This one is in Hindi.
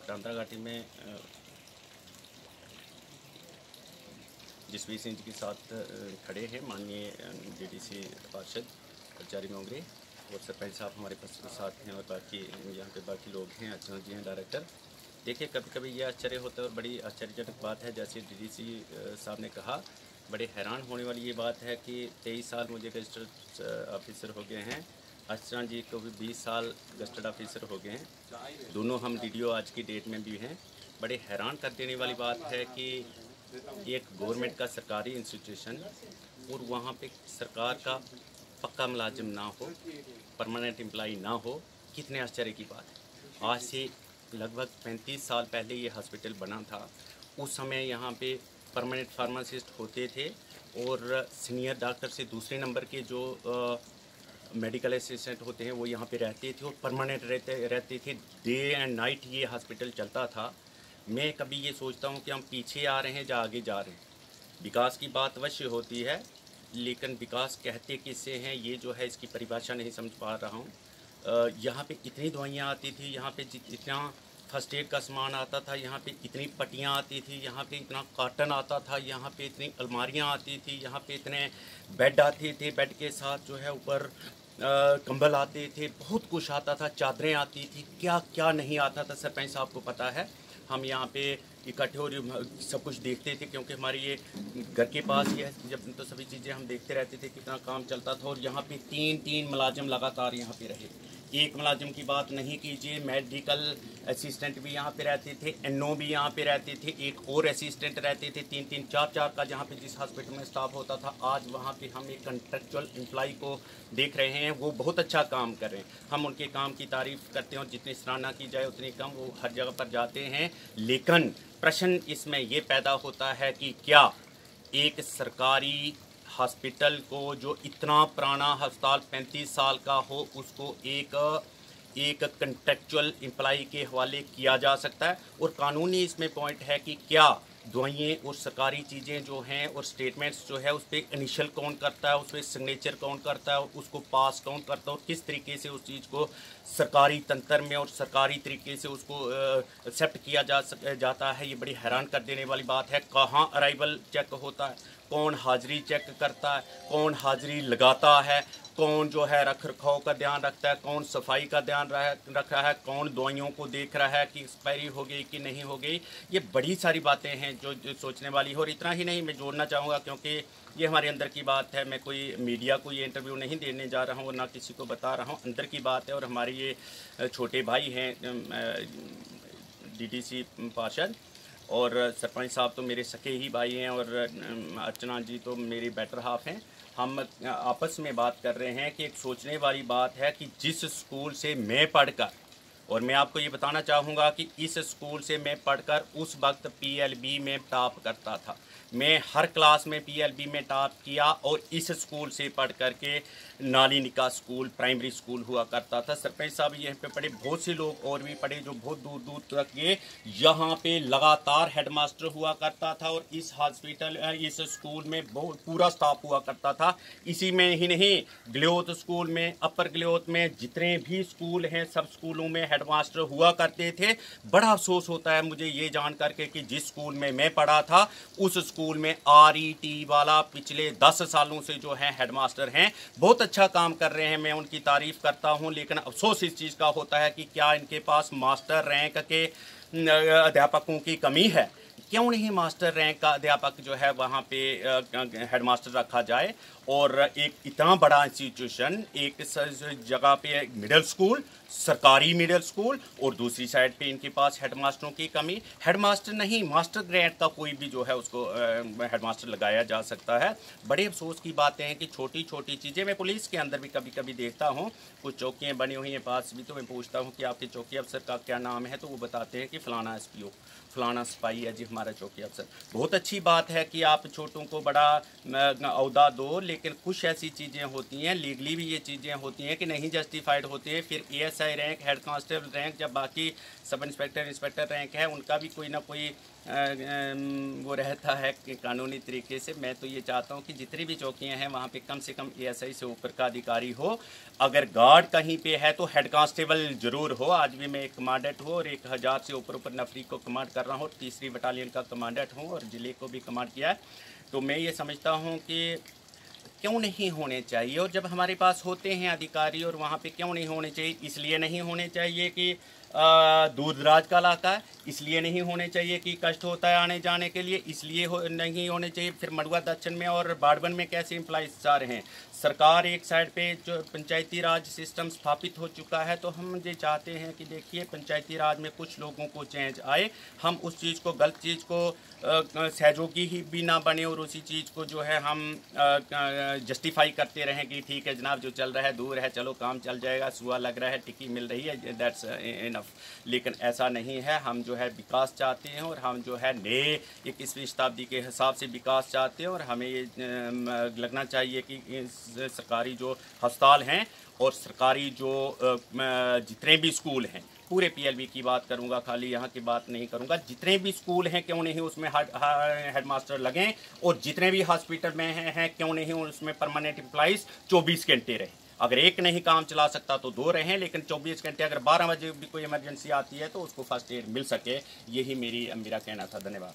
रामता घाटी में जिस भी सिंह के साथ खड़े हैं माननीय डीडीसी पार्षद आचार्य मोंगरे और सरपंच साहब हमारे पास साथ हैं और बाकी यहाँ पे बाकी लोग हैं, अर्चना जी हैं डायरेक्टर। देखिए, कभी कभी ये आश्चर्य होता है और बड़ी आश्चर्यजनक बात है, जैसे डीडीसी साहब ने कहा, बड़े हैरान होने वाली ये बात है कि 23 साल मुझे गजटेड ऑफिसर हो गए हैं। अर्चना जी को भी 20 साल गजटेड ऑफिसर हो गए हैं, दोनों हम डीडीओ आज की डेट में भी हैं। बड़े हैरान कर देने वाली बात है कि एक गवर्नमेंट का सरकारी इंस्टीट्यूशन और वहाँ पे सरकार का पक्का मुलाजिम ना हो, परमानेंट एम्प्लॉई ना हो, कितने आश्चर्य की बात है। आज से लगभग 35 साल पहले ये हॉस्पिटल बना था। उस समय यहाँ पे परमानेंट फार्मासिस्ट होते थे और सीनियर डॉक्टर से दूसरे नंबर के जो मेडिकल असिस्टेंट होते हैं वो यहाँ पे रहते थे और परमानेंट रहते थे। डे एंड नाइट ये हॉस्पिटल चलता था। मैं कभी ये सोचता हूँ कि हम पीछे आ रहे हैं या आगे जा रहे हैं। विकास की बात अवश्य होती है, लेकिन विकास कहते किससे हैं, ये जो है इसकी परिभाषा नहीं समझ पा रहा हूँ। यहाँ पे इतनी दवाइयाँ आती थी, यहाँ पे इतना फर्स्ट एड का सामान आता था, यहाँ पे इतनी पट्टियाँ आती थी, यहाँ पे इतना कॉटन आता था, यहाँ पे इतनी अलमारियाँ आती थी, यहाँ पे इतने बेड आते थे, बेड के साथ जो है ऊपर कंबल आते थे, बहुत कुछ आता था, चादरें आती थी, क्या क्या नहीं आता था सरपंच साहब को पता है। हम यहाँ पे इकट्ठे हो सब कुछ देखते थे, क्योंकि हमारे ये घर के पास ही है, जब तो सभी चीज़ें हम देखते रहते थे, कितना काम चलता था। और यहाँ पे तीन मुलाजिम लगातार यहाँ पे रहे। एक मुलाजिम की बात नहीं कीजिए, मेडिकल असिस्टेंट भी यहाँ पे रहते थे, एनओ भी यहाँ पे रहते थे, एक और असिस्टेंट रहते थे, 3-3 4-4 का जहाँ पे जिस हॉस्पिटल में स्टाफ होता था। आज वहाँ पे हम एक कंट्रेक्चुअल एम्प्लॉय को देख रहे हैं, वो बहुत अच्छा काम कर रहे हैं। हम उनके काम की तारीफ़ करते हैं और जितनी सराहना की जाए उतनी कम। वो हर जगह पर जाते हैं, लेकिन प्रश्न इसमें ये पैदा होता है कि क्या एक सरकारी हॉस्पिटल को, जो इतना पुराना अस्पताल 35 साल का हो, उसको एक कंट्रेक्चुअल एम्प्लॉई के हवाले किया जा सकता है। और कानूनी इसमें पॉइंट है कि क्या दवाइयाँ और सरकारी चीज़ें जो हैं और स्टेटमेंट्स जो है उस पर इनिशियल कौन करता है, उस पर सिग्नेचर कौन करता है और उसको पास कौन करता है, और किस तरीके से उस चीज़ को सरकारी तंत्र में और सरकारी तरीके से उसको एक्सेप्ट किया जाता है। ये बड़ी हैरान कर देने वाली बात है। कहाँ अराइवल चेक होता है, कौन हाज़िरी चेक करता है, कौन हाज़िरी लगाता है, कौन जो है रख रखाव का ध्यान रखता है, कौन सफाई का ध्यान रख रहा है, कौन दवाइयों को देख रहा है कि एक्सपायरी हो गई कि नहीं हो गई। ये बड़ी सारी बातें हैं जो सोचने वाली हो। और इतना ही नहीं, मैं जोड़ना चाहूँगा, क्योंकि ये हमारे अंदर की बात है। मैं कोई मीडिया को ये इंटरव्यू नहीं देने जा रहा हूँ और ना किसी को बता रहा हूँ, अंदर की बात है। और हमारे ये छोटे भाई हैं डीडीसी पार्षद, और सरपंच साहब तो मेरे सके ही भाई हैं, और अर्चना जी तो मेरी बेटर हाफ हैं। हम आपस में बात कर रहे हैं कि एक सोचने वाली बात है कि जिस स्कूल से मैं पढ़कर, और मैं आपको ये बताना चाहूँगा कि इस स्कूल से मैं पढ़कर उस वक्त पीएलबी में टॉप करता था। मैं हर क्लास में पीएलबी में टॉप किया, और इस स्कूल से पढ़ कर के नालिनी का स्कूल प्राइमरी स्कूल हुआ करता था। सरपंच साहब यहाँ पे पढ़े, बहुत से लोग और भी पढ़े जो बहुत दूर दूर तक ये यहाँ पे लगातार हेडमास्टर हुआ करता था। और इस हॉस्पिटल इस स्कूल में बहुत पूरा स्टाफ हुआ करता था। इसी में ही नहीं, गलियोत स्कूल में, अपर गलियोत में, जितने भी स्कूल हैं सब स्कूलों में हेडमास्टर हुआ करते थे। बड़ा अफसोस होता है मुझे ये जान करके कि जिस स्कूल में मैं पढ़ा था उस स्कूल में RET वाला पिछले 10 सालों से जो है हेडमास्टर हैं, बहुत अच्छा काम कर रहे हैं, मैं उनकी तारीफ करता हूं। लेकिन अफसोस इस चीज़ का होता है कि क्या इनके पास मास्टर रैंक के अध्यापकों की कमी है। क्यों नहीं मास्टर रैंक का अध्यापक जो है वहाँ पे हेडमास्टर रखा जाए। और एक इतना बड़ा इंस्टीट्यूशन, एक जगह पे मिडिल स्कूल, सरकारी मिडिल स्कूल, और दूसरी साइड पे इनके पास हेडमास्टरों की कमी। हेडमास्टर नहीं, मास्टर ग्रेड का कोई भी जो है उसको हेडमास्टर लगाया जा सकता है। बड़े अफसोस की बातें हैं कि छोटी छोटी चीज़ें, मैं पुलिस के अंदर भी कभी कभी देखता हूँ, कुछ चौकियाँ बनी हुई हैं पास भी, तो मैं पूछता हूँ कि आपके चौकी अफसर का क्या नाम है, तो वो बताते हैं कि फ़लाना SPO, फलाना सिपाही है जी हमारा चौकी अफसर। बहुत अच्छी बात है कि आप छोटों को बड़ा अहदा दो, लेकिन कुछ ऐसी चीज़ें होती हैं, लीगली भी ये चीज़ें होती हैं कि नहीं जस्टिफाइड होती हैं। फिर ASI rank, head constable rank, जब बाकी सब इंस्पेक्टर रैंक है, उनका भी कोई ना कोई वो रहता है कि कानूनी तरीके से। मैं तो ये चाहता हूँ कि जितनी भी चौकियाँ हैं वहाँ पे कम से कम एएसआई से ऊपर का अधिकारी हो। अगर गार्ड कहीं पे है तो हेड कांस्टेबल ज़रूर हो। आज भी मैं एक कमांडेंट हूँ और 1000 से ऊपर नफरी को कमांड कर रहा हूँ, 3री बटालियन का कमांडेंट हूँ और ज़िले को भी कमांड किया है। तो मैं ये समझता हूँ कि क्यों नहीं होने चाहिए, और जब हमारे पास होते हैं अधिकारी और वहाँ पे क्यों नहीं होने चाहिए? इसलिए नहीं होने चाहिए कि दूर दराज का इलाका है, इसलिए नहीं होने चाहिए कि कष्ट होता है आने जाने के लिए, इसलिए नहीं होने चाहिए। फिर मड़ुआ दक्षिण में और बाड़वन में कैसे एम्प्लॉइज जा रहे हैं? सरकार एक साइड पे जो पंचायती राज सिस्टम स्थापित हो चुका है, तो हम ये चाहते हैं कि देखिए पंचायती राज में कुछ लोगों को चेंज आए, हम उस चीज़ को, गलत चीज़ को सहयोगी ही भी ना बने और उसी चीज़ को जो है हम जस्टिफाई करते रहें कि ठीक है जनाब जो चल रहा है दूर है, चलो काम चल जाएगा, सुआ लग रहा है, टिक्की मिल रही है, दैट्स इनफ। लेकिन ऐसा नहीं है। हम जो है विकास चाहते हैं और हम जो है नए 21वीं शताब्दी के हिसाब से विकास चाहते हैं, और हमें ये लगना चाहिए कि सरकारी जो अस्पताल हैं और सरकारी जो जितने भी स्कूल हैं, पूरे पीएलबी की बात करूंगा, खाली यहाँ की बात नहीं करूंगा, जितने भी स्कूल हैं क्यों नहीं उसमें हेड मास्टर लगें, और जितने भी हॉस्पिटल में हैं क्यों नहीं उसमें परमानेंट एम्प्लॉइज 24 घंटे रहें। अगर एक नहीं काम चला सकता तो 2 रहें, लेकिन 24 घंटे, अगर 12 बजे भी कोई इमरजेंसी आती है तो उसको फर्स्ट एड मिल सके। यही मेरा कहना था। धन्यवाद।